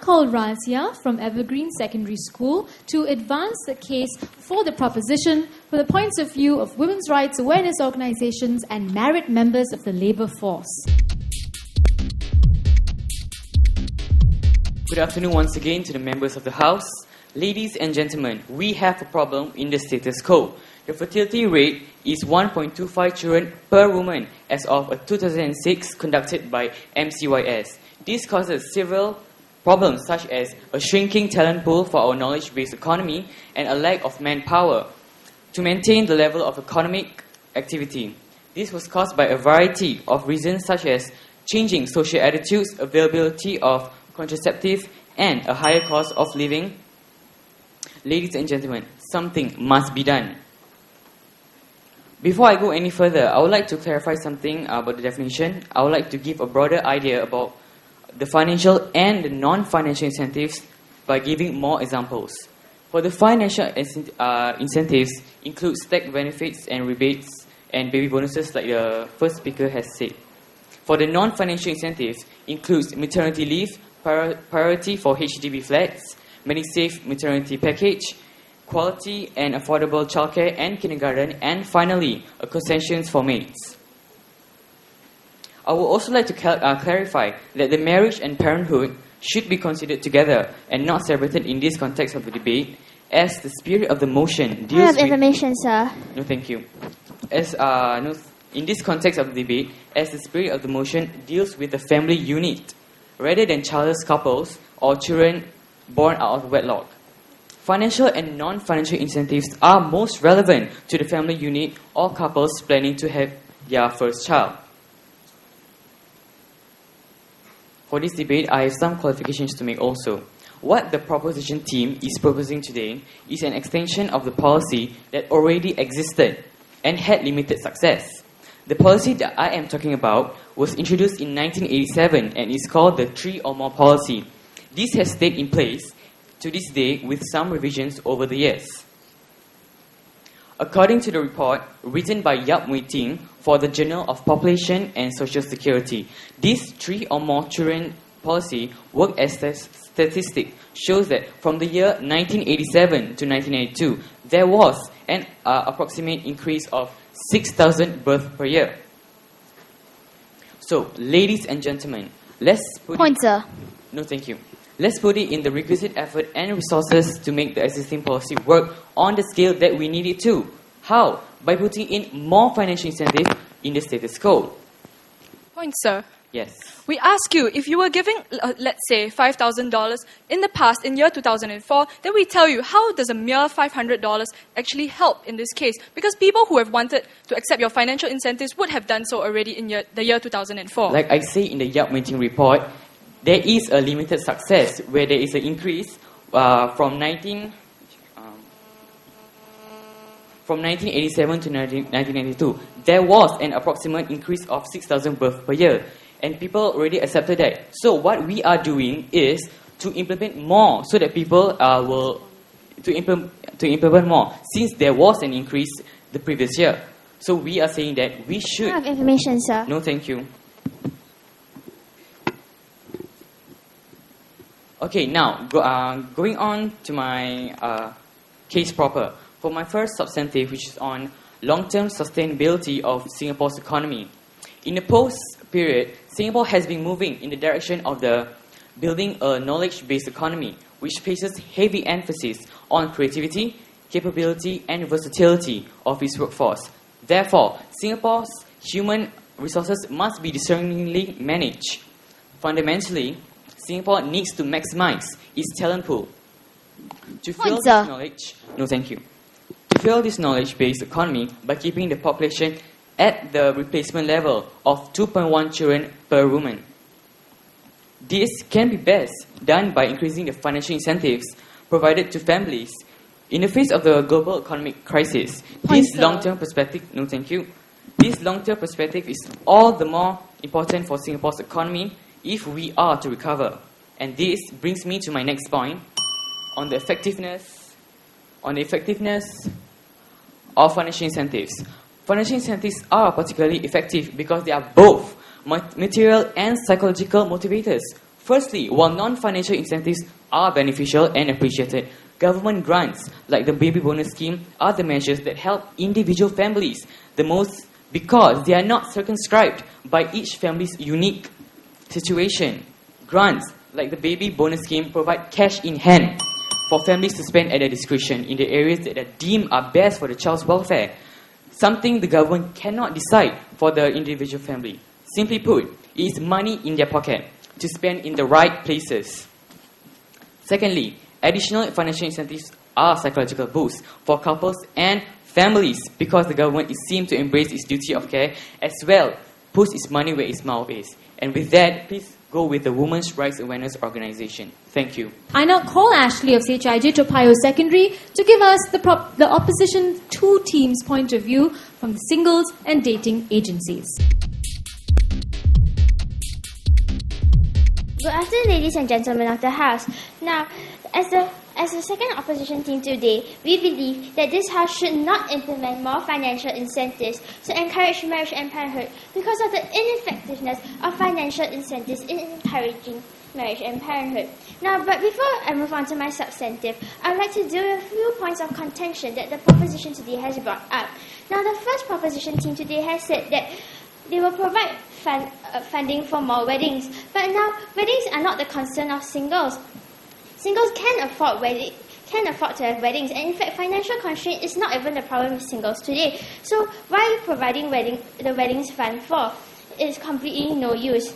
called Razia from Evergreen Secondary School to advance the case for the proposition from the points of view of women's rights awareness organizations and married members of the labour force. Good afternoon once again to the members of the House. Ladies and gentlemen, we have a problem in the status quo. The fertility rate is 1.25 children per woman as of a 2006 conducted by MCYS. This causes several problems such as a shrinking talent pool for our knowledge-based economy and a lack of manpower to maintain the level of economic activity. This was caused by a variety of reasons such as changing social attitudes, availability of contraceptive, and a higher cost of living. Ladies and gentlemen, something must be done. Before I go any further, I would like to clarify something about the definition. I would like to give a broader idea about the financial and the non-financial incentives by giving more examples. For the financial incentives include tax benefits and rebates and baby bonuses like the first speaker has said. For the non-financial incentives includes maternity leave, priority for HDB flats, MediSave maternity package, quality and affordable childcare and kindergarten, and finally, a concessions for maids. I would also like to clarify that the marriage and parenthood should be considered together and not separated in this context of the debate, as the spirit of the motion deals with... information, sir. No, thank you. In this context of the debate, as the spirit of the motion deals with the family unit, rather than childless couples or children born out of wedlock. Financial and non-financial incentives are most relevant to the family unit or couples planning to have their first child. For this debate, I have some qualifications to make also. What the proposition team is proposing today is an extension of the policy that already existed and had limited success. The policy that I am talking about was introduced in 1987 and is called the 3 or more policy. This has stayed in place to this day with some revisions over the years. According to the report written by Yap Mui Ting for the Journal of Population and Social Security, this 3 or more children policy work as statistic shows that from the year 1987 to 1992, there was an approximate increase of 6,000 births per year. So, ladies and gentlemen, let's put Pointer. No, thank you. Let's put it in the requisite effort and resources to make the existing policy work on the scale that we need it to. How? By putting in more financial incentive in the status quo. Point, sir. Yes. We ask you, if you were giving, let's say, $5,000 in the past, in year 2004, then we tell you, how does a mere $500 actually help in this case? Because people who have wanted to accept your financial incentives would have done so already in the year 2004. Like I say in the Yap Meeting report, there is a limited success where there is an increase from 1987 to 1992. There was an approximate increase of 6,000 births per year. And people already accepted that. So what we are doing is to implement more so that people will implement more, since there was an increase the previous year. So we are saying that we should... I have information, sir. No, thank you. Okay, now going on to my case proper. For my first substantive, which is on long-term sustainability of Singapore's economy. In the post-period, Singapore has been moving in the direction of building a knowledge-based economy, which places heavy emphasis on creativity, capability, and versatility of its workforce. Therefore, Singapore's human resources must be discerningly managed. Fundamentally, Singapore needs to maximize its talent pool. To fill this knowledge, no, thank you. To fill this knowledge-based economy by keeping the population at the replacement level of 2.1 children per woman. This can be best done by increasing the financial incentives provided to families. In the face of the global economic crisis, this long-term perspective, no thank you, this long-term perspective is all the more important for Singapore's economy if we are to recover. And this brings me to my next point on the effectiveness of financial incentives. Financial incentives are particularly effective because they are both material and psychological motivators Firstly, while non-financial incentives are beneficial and appreciated, government grants, like the baby bonus scheme, are the measures that help individual families the most because they are not circumscribed by each family's unique situation. Grants, like the baby bonus scheme, provide cash in hand for families to spend at their discretion in the areas that are deemed are best for the child's welfare, something the government cannot decide for the individual family. Simply put, it is money in their pocket to spend in the right places. Secondly, additional financial incentives are psychological boosts for couples and families because the government is seen to embrace its duty of care as well, puts its money where its mouth is. And with that, please go with the Women's Rights Awareness Organization. Thank you. I now call Ashley of CHIJ Toa Secondary to give us the opposition two teams' point of view from the singles and dating agencies. Good afternoon, ladies and gentlemen of the House. Now, as the second opposition team today, we believe that this House should not implement more financial incentives to encourage marriage and parenthood because of the ineffectiveness of financial incentives in encouraging marriage and parenthood. Now, but before I move on to my substantive, I'd like to deal with a few points of contention that the proposition today has brought up. Now, the first proposition team today has said that they will provide funding for more weddings. But now, weddings are not the concern of singles. Singles can afford to have weddings, and in fact, financial constraint is not even the problem with singles today. So, why are you providing the weddings fund for? It is completely no use.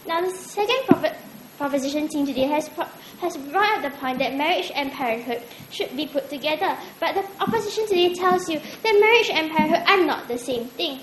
Now, the second proposition team today has brought up the point that marriage and parenthood should be put together. But the opposition today tells you that marriage and parenthood are not the same thing.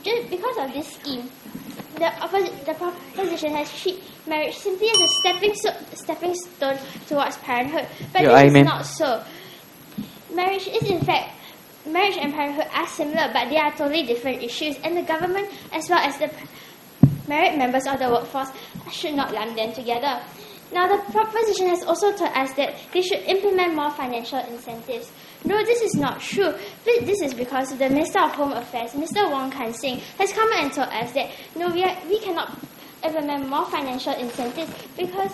Just because of this scheme, the proposition has treated marriage simply as a stepping stone towards parenthood. But this is not so. Marriage and parenthood are similar, but they are totally different issues, and the government, as well as the married members of the workforce, should not lump them together. Now, the proposition has also told us that they should implement more financial incentives. No, this is not true. This is because the Minister of Home Affairs, Mr. Wong Kan Seng, has come and told us that no, we cannot implement more financial incentives because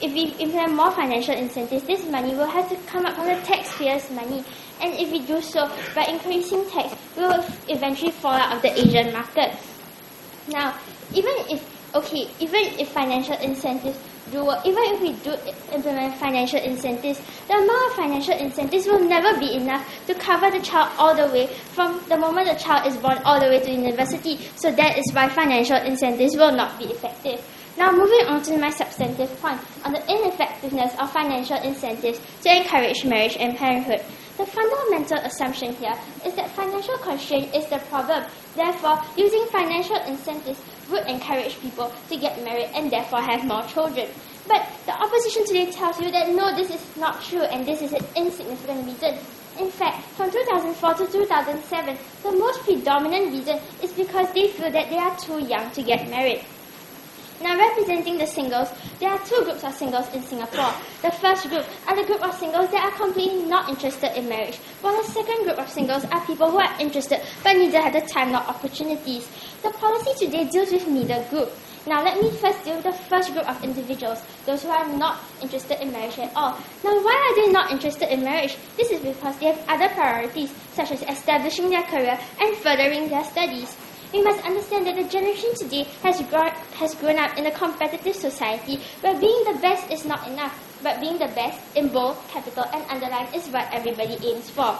if we implement more financial incentives, this money will have to come up from the taxpayers' money. And if we do so by increasing tax, we will eventually fall out of the Asian market. Now, even if financial incentives even if we do implement financial incentives, the amount of financial incentives will never be enough to cover the child all the way from the moment the child is born all the way to university. So that is why financial incentives will not be effective. Now, moving on to my substantive point on the ineffectiveness of financial incentives to encourage marriage and parenthood. The fundamental assumption here is that financial constraint is the problem. Therefore, using financial incentives would encourage people to get married and therefore have more children. But the opposition today tells you that no, this is not true and this is an insignificant reason. In fact, from 2004 to 2007, the most predominant reason is because they feel that they are too young to get married. Now, representing the singles, there are two groups of singles in Singapore. The first group are the group of singles that are completely not interested in marriage, while the second group of singles are people who are interested but neither have the time nor opportunities. The policy today deals with neither group. Now, let me first deal with the first group of individuals, those who are not interested in marriage at all. Now, why are they not interested in marriage? This is because they have other priorities, such as establishing their career and furthering their studies. We must understand that the generation today has grown up in a competitive society where being the best is not enough, but being the best in bold, capital, and underline is what everybody aims for.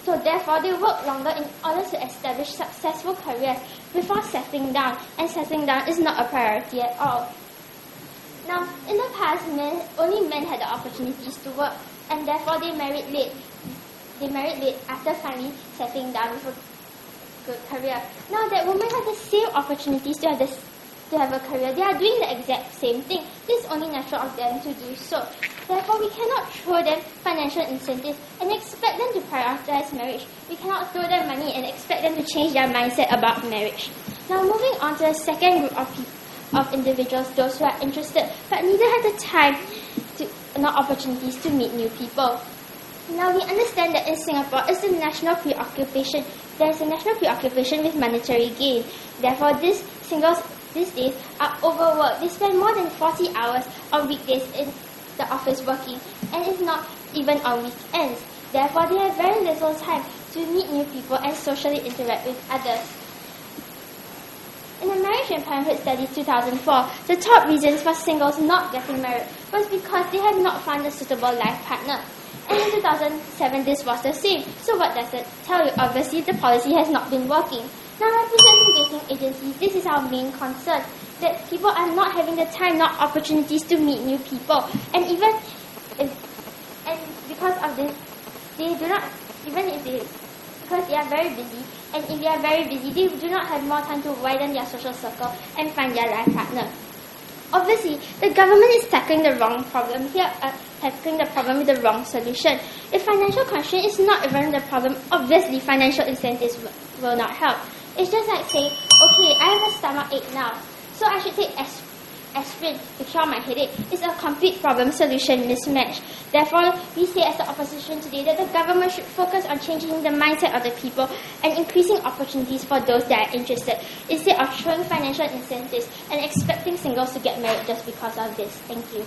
So therefore, they work longer in order to establish successful careers before settling down, and settling down is not a priority at all. Now, in the past, only men had the opportunities to work, and therefore they married late. They married late after finally settling down with a good career. Now that women have the same opportunities to have a career, they are doing the exact same thing. It is only natural of them to do so. Therefore, we cannot throw them financial incentives and expect them to prioritize marriage. We cannot throw them money and expect them to change their mindset about marriage. Now, moving on to the second group of individuals, those who are interested but neither have the time nor opportunities to meet new people. Now, we understand that in Singapore, there is a national preoccupation with monetary gain. Therefore, these singles these days are overworked. They spend more than 40 hours on weekdays in the office working, and it's not even on weekends. Therefore, they have very little time to meet new people and socially interact with others. In the Marriage and Parenthood Studies 2004, the top reasons for singles not getting married was because they had not found a suitable life partner. And in 2007, this was the same. So what does it tell you? Obviously, the policy has not been working. Now, representing dating agencies, this is our main concern, that people are not having the time, not opportunities to meet new people. And because of this, they do not, because they are very busy, and if they are very busy, they do not have more time to widen their social circle and find their life partner. Obviously, the government is tackling the wrong problem here, tackling the problem with the wrong solution. If financial constraint is not even the problem, obviously financial incentives will not help. It's just like saying, okay, I have a stomach ache now, so I should take aspirin to cure my headache. It's a complete problem-solution mismatch. Therefore, we say as the opposition today that the government should focus on changing the mindset of the people and increasing opportunities for those that are interested, instead of throwing financial incentives and expecting singles to get married just because of this. Thank you.